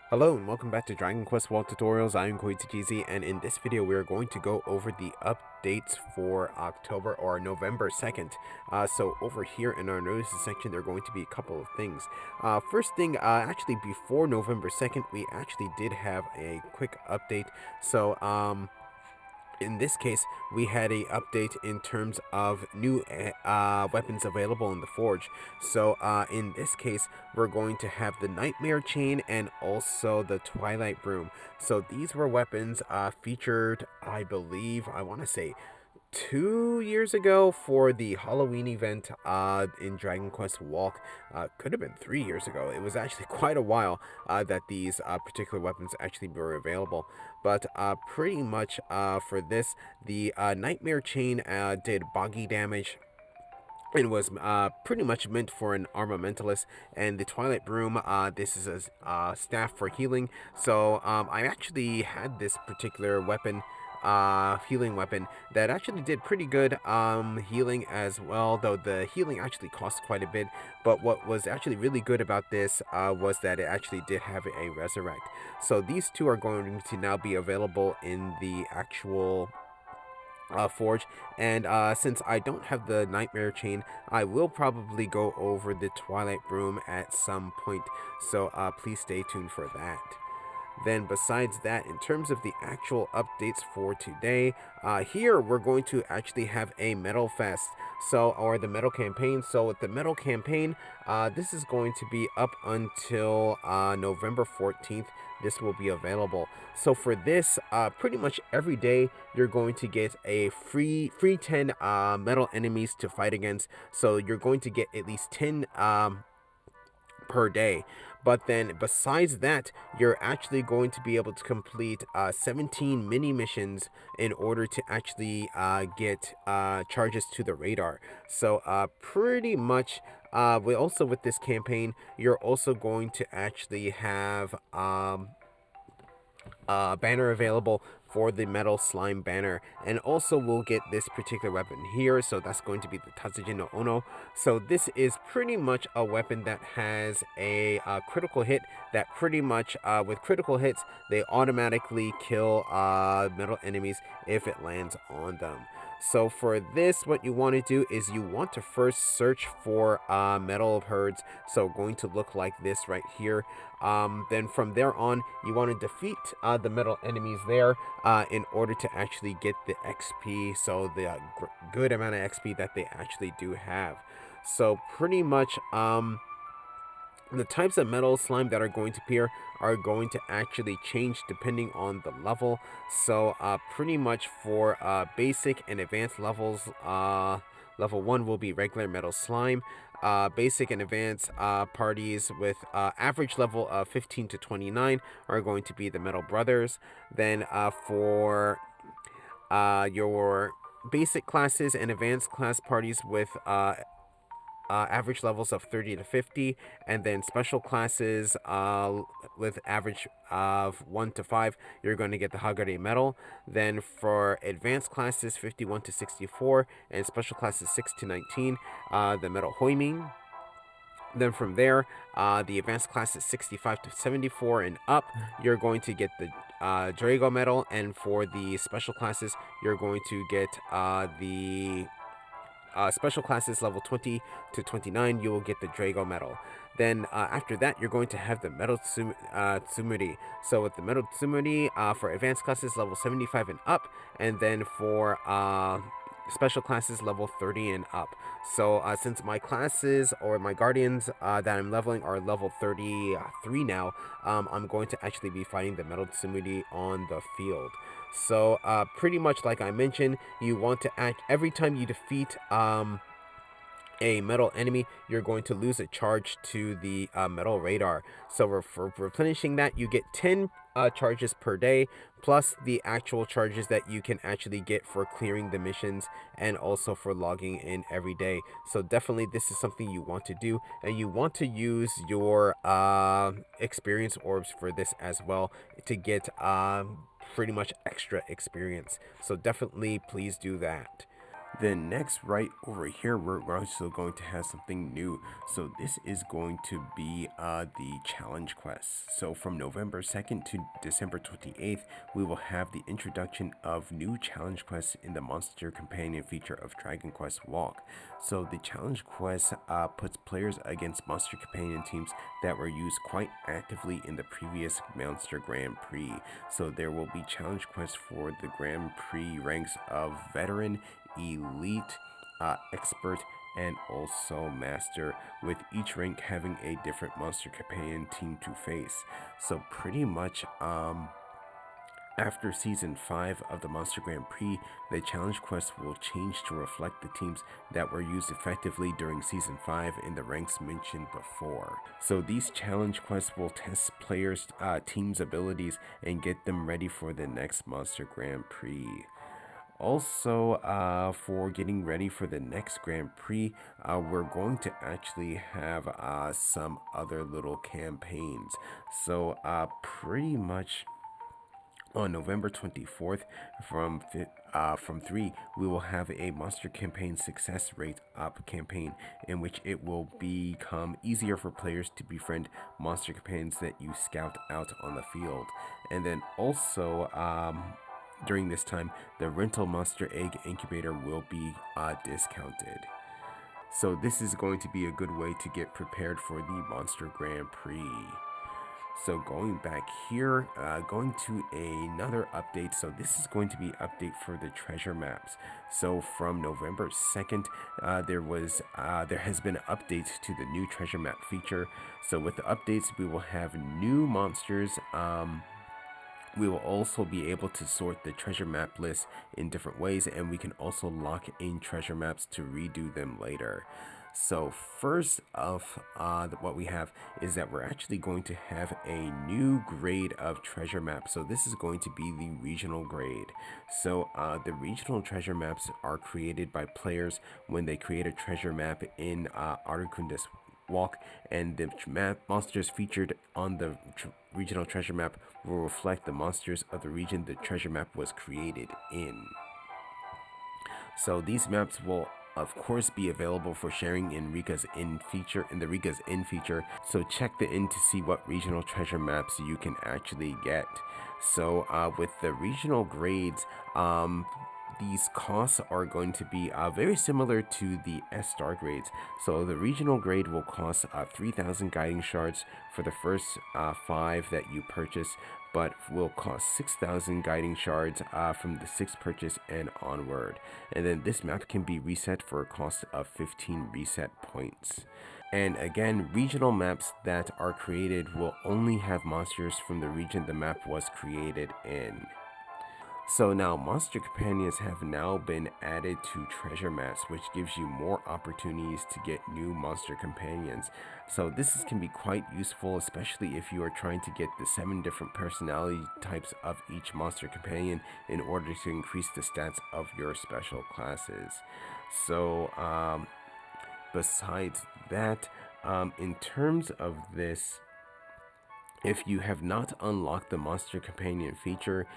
Hello and welcome back to Dragon Quest World Tutorials. I am Koitsujizi, and in this video we are going to go over the updates for October or November 2nd. So over here in our notices section there are going to be a couple of things. First thing, actually before November 2nd we actually did have a quick update. So in this case, we had a update in terms of new weapons available in the Forge. So in this case, we're going to have the Nightmare Chain and also the Twilight Broom. So these were weapons featured, I believe, I want to say 2 years ago for the Halloween event in Dragon Quest Walk. Could have been 3 years ago. It was actually quite a while that these particular weapons actually were available. But pretty much for this, the Nightmare Chain did boggy damage. It was pretty much meant for an armamentalist, and the Twilight Broom, this is a staff for healing. So I actually had this particular weapon, healing weapon, that actually did pretty good healing as well, though the healing actually cost quite a bit. But what was actually really good about this was that it actually did have a resurrect. So these two are going to now be available in the actual Forge. And since I don't have the Nightmare Chain, I will probably go over the Twilight Broom at some point, so please stay tuned for that. Then besides that, in terms of the actual updates for today, here we're going to actually have a Metal Fest, or the Metal Campaign. So with the Metal Campaign, this is going to be up until November 14th. This will be available. So for this, pretty much every day you're going to get a free 10 metal enemies to fight against. So you're going to get at least 10 per day. But then besides that, you're actually going to be able to complete 17 mini missions in order to actually get charges to the radar. So pretty much with this campaign, you're also going to actually have banner available for the metal slime banner, and also we'll get this particular weapon here. So that's going to be the Tatsujin no Ono. So this is pretty much a weapon that has a critical hit that pretty much with critical hits they automatically kill metal enemies if it lands on them. So for this, what you want to do is you want to first search for metal herds. So going to look like this right here. Then from there on, you want to defeat the metal enemies there in order to actually get the XP. So the good amount of XP that they actually do have. So pretty much the types of metal slime that are going to appear are going to actually change depending on the level. So pretty much for basic and advanced levels, level 1 will be regular metal slime. Basic and advanced parties with average level of 15 to 29 are going to be the Metal Brothers. Then for your basic classes and advanced class parties with average levels of 30 to 50, and then special classes with average of 1 to 5, you're going to get the Hagare Metal. Then for advanced classes 51 to 64, and special classes 6 to 19, the Metal Hoiming. Then from there, the advanced classes 65 to 74 and up, you're going to get the Drago Metal, and for the special classes, you're going to get the special classes level 20 to 29, you will get the Drago Metal. Then after that, you're going to have the Metal Tsumuri. So with the Metal Tsumuri for advanced classes level 75 and up, and then for special classes level 30 and up. So since my classes or my guardians that I'm leveling are level 33 now, I'm going to actually be fighting the Metal Tsumuri on the field. So pretty much like I mentioned, you want to act every time you defeat a metal enemy, you're going to lose a charge to the metal radar. So for replenishing that, you get 10 charges per day, plus the actual charges that you can actually get for clearing the missions and also for logging in every day. So definitely this is something you want to do, and you want to use your experience orbs for this as well to get pretty much extra experience. So definitely please do that. Then next, right over here, we're also going to have something new. So this is going to be the challenge quest. So from November 2nd to December 28th, we will have the introduction of new challenge quests in the Monster Companion feature of Dragon Quest Walk. So the challenge quest puts players against Monster Companion teams that were used quite actively in the previous Monster Grand Prix. So there will be challenge quests for the Grand Prix ranks of Veteran, Elite, Expert, and also Master, with each rank having a different Monster Companion team to face. So pretty much, after Season 5 of the Monster Grand Prix, the challenge quests will change to reflect the teams that were used effectively during Season 5 in the ranks mentioned before. So these challenge quests will test players' teams' abilities and get them ready for the next Monster Grand Prix. Also, for getting ready for the next Grand Prix, we're going to actually have some other little campaigns. So, pretty much on November 24th from 3, we will have a Monster Campaign Success Rate Up campaign in which it will become easier for players to befriend Monster Companions that you scout out on the field. And then also, during this time, the rental monster egg incubator will be discounted. So this is going to be a good way to get prepared for the Monster Grand Prix. So going back here, going to another update. So this is going to be update for the treasure maps. So from November 2nd, there has been updates to the new treasure map feature. So with the updates, we will have new monsters. We will also be able to sort the treasure map list in different ways, and we can also lock in treasure maps to redo them later. So first off, what we have is that we're actually going to have a new grade of treasure map. So this is going to be the regional grade. So the regional treasure maps are created by players when they create a treasure map in Aracundus Walk, and the monsters featured on the regional treasure map will reflect the monsters of the region the treasure map was created in. So these maps will of course be available for sharing in Rika's Inn feature, so check the inn to see what regional treasure maps you can actually get. So with the regional grades, these costs are going to be very similar to the S-Star grades. So the regional grade will cost 3,000 guiding shards for the first 5 that you purchase, but will cost 6,000 guiding shards from the 6th purchase and onward. And then this map can be reset for a cost of 15 reset points. And again, regional maps that are created will only have monsters from the region the map was created in. So now Monster Companions have now been added to treasure maps, which gives you more opportunities to get new Monster Companions. So this can be quite useful, especially if you are trying to get the 7 different personality types of each Monster Companion in order to increase the stats of your special classes. So besides that, in terms of this, if you have not unlocked the Monster Companion feature,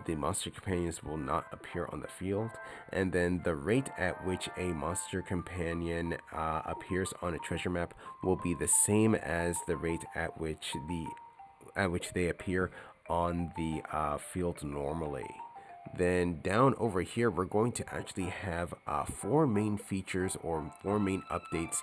the Monster Companions will not appear on the field. And then the rate at which a Monster Companion appears on a treasure map will be the same as the rate at which they appear on the field normally. Then down over here, we're going to actually have 4 main features or 4 main updates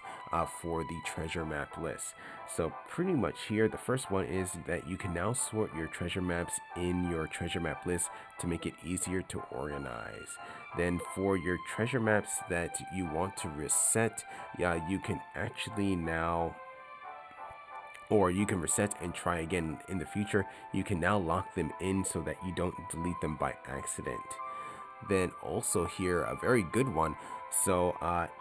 for the treasure map list. So pretty much here, the first one is that you can now sort your treasure maps in your treasure map list to make it easier to organize. Then for your treasure maps that you want to reset, you can actually now, or you can reset and try again in the future. You can now lock them in so that you don't delete them by accident. Then also here, a very good one. So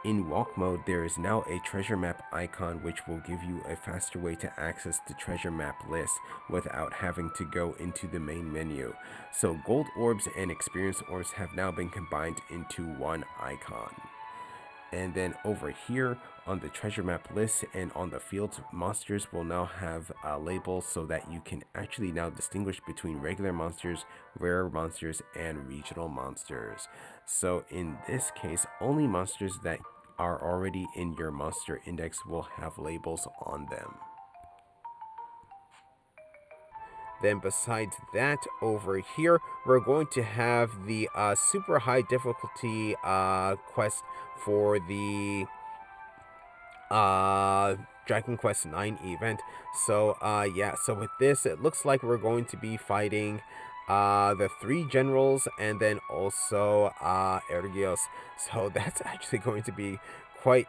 in walk mode, there is now a treasure map icon which will give you a faster way to access the treasure map list without having to go into the main menu. So gold orbs and experience orbs have now been combined into one icon. And then over here on the treasure map list and on the fields, monsters will now have labels so that you can actually now distinguish between regular monsters, rare monsters, and regional monsters. So in this case, only monsters that are already in your monster index will have labels on them. Then besides that, over here, we're going to have the super high difficulty quest for the uh Dragon Quest 9 event. So yeah, so with this it looks like we're going to be fighting the three generals and then also Ergios. So that's actually going to be quite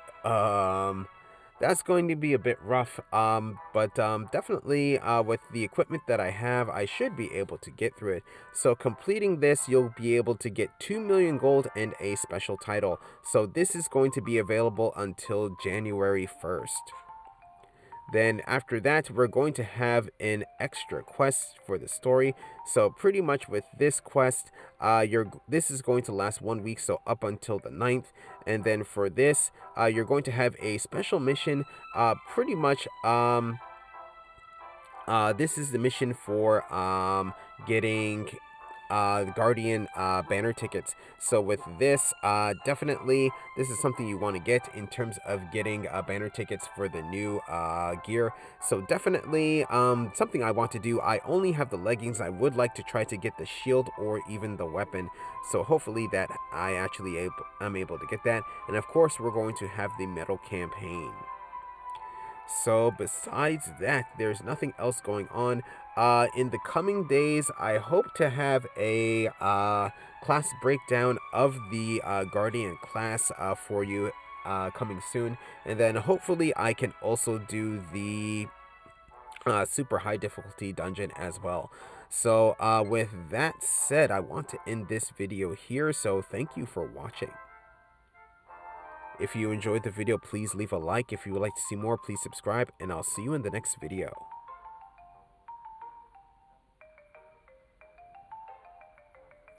that's going to be a bit rough, but definitely with the equipment that I have, I should be able to get through it. So completing this, you'll be able to get 2 million gold and a special title. So this is going to be available until January 1st. Then after that, we're going to have an extra quest for the story. So pretty much with this quest, this is going to last 1 week, so up until the 9th. And then for this, you're going to have a special mission. Pretty much, this is the mission for getting the Guardian banner tickets. So with this, definitely this is something you want to get in terms of getting banner tickets for the new gear. So definitely something I want to do. I only have the leggings. I would like to try to get the shield or even the weapon. So hopefully that I actually am able to get that. And of course, we're going to have the medal campaign. So besides that, there's nothing else going on. In the coming days, I hope to have a class breakdown of the Guardian class for you coming soon. And then hopefully I can also do the super high difficulty dungeon as well. So with that said, I want to end this video here. So thank you for watching. If you enjoyed the video, please leave a like. If you would like to see more, please subscribe, and I'll see you in the next video.